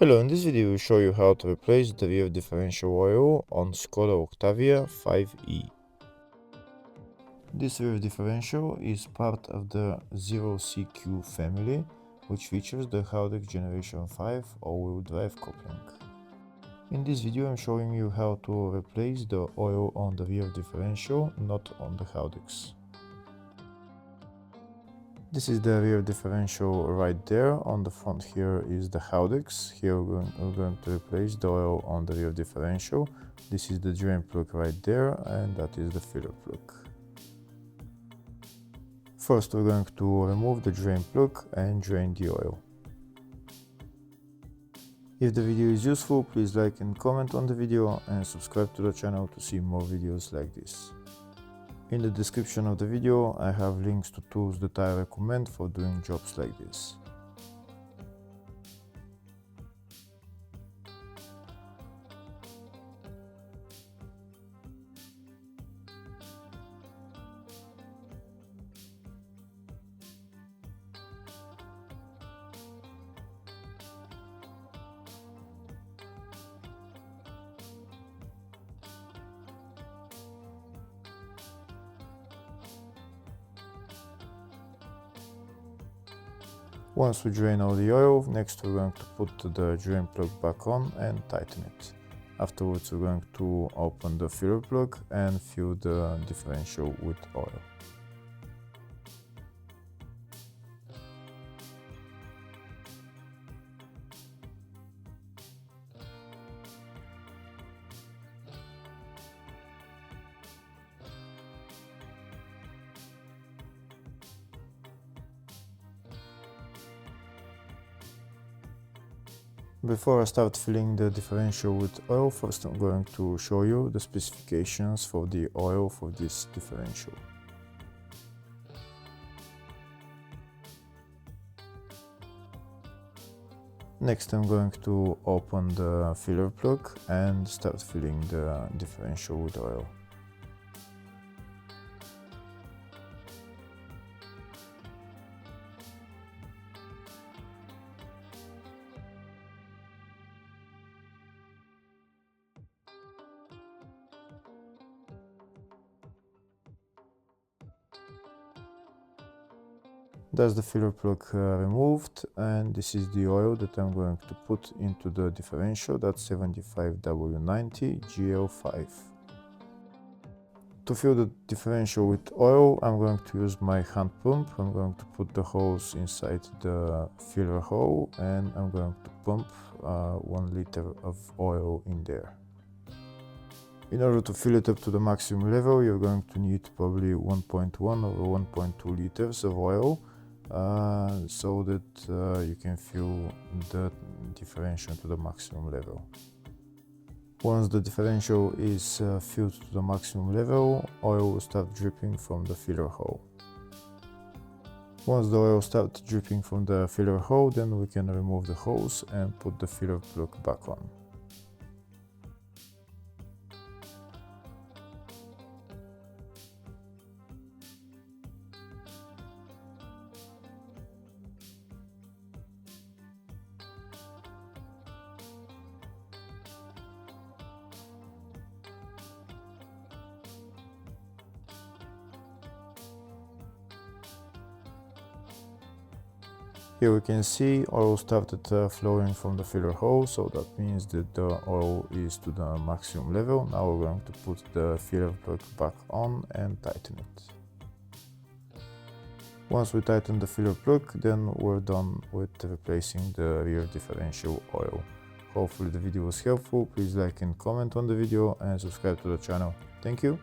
Hello, in this video we will show you how to replace the rear differential oil on Skoda Octavia 5e. This rear differential is part of the 0CQ family, which features the hydraulic generation 5 all-wheel drive coupling. In this video I'm showing you how to replace the oil on the rear differential, not on the hydraulics. This is the rear differential right there. On the front here is the hydraulics. Here we're going to replace the oil on the rear differential. This is the drain plug right there, and that is the filler plug. First we're going to remove the drain plug and drain the oil. If the video is useful, please like and comment on the video and subscribe to the channel to see more videos like this. In the description of the video, I have links to tools that I recommend for doing jobs like this. Once we drain all the oil, next we're going to put the drain plug back on and tighten it. Afterwards we're going to open the filler plug and fill the differential with oil. Before I start filling the differential with oil, first I'm going to show you the specifications for the oil for this differential. Next I'm going to open the filler plug and start filling the differential with oil. That's the filler plug removed, and this is the oil that I'm going to put into the differential. That's 75W90 GL5. To fill the differential with oil, I'm going to use my hand pump. I'm going to put the hose inside the filler hole and I'm going to pump 1 liter of oil in there. In order to fill it up to the maximum level, you're going to need probably 1.1 or 1.2 liters of oil. So that you can fill the differential to the maximum level. Once the differential is filled to the maximum level, oil will start dripping from the filler hole. Once the oil starts dripping from the filler hole, then we can remove the hose and put the filler plug back on. Here we can see oil started flowing from the filler hole, so that means that the oil is to the maximum level. Now we're going to put the filler plug back on and tighten it. Once we tighten the filler plug, then we're done with replacing the rear differential oil. Hopefully the video was helpful. Please like and comment on the video and subscribe to the channel. Thank you.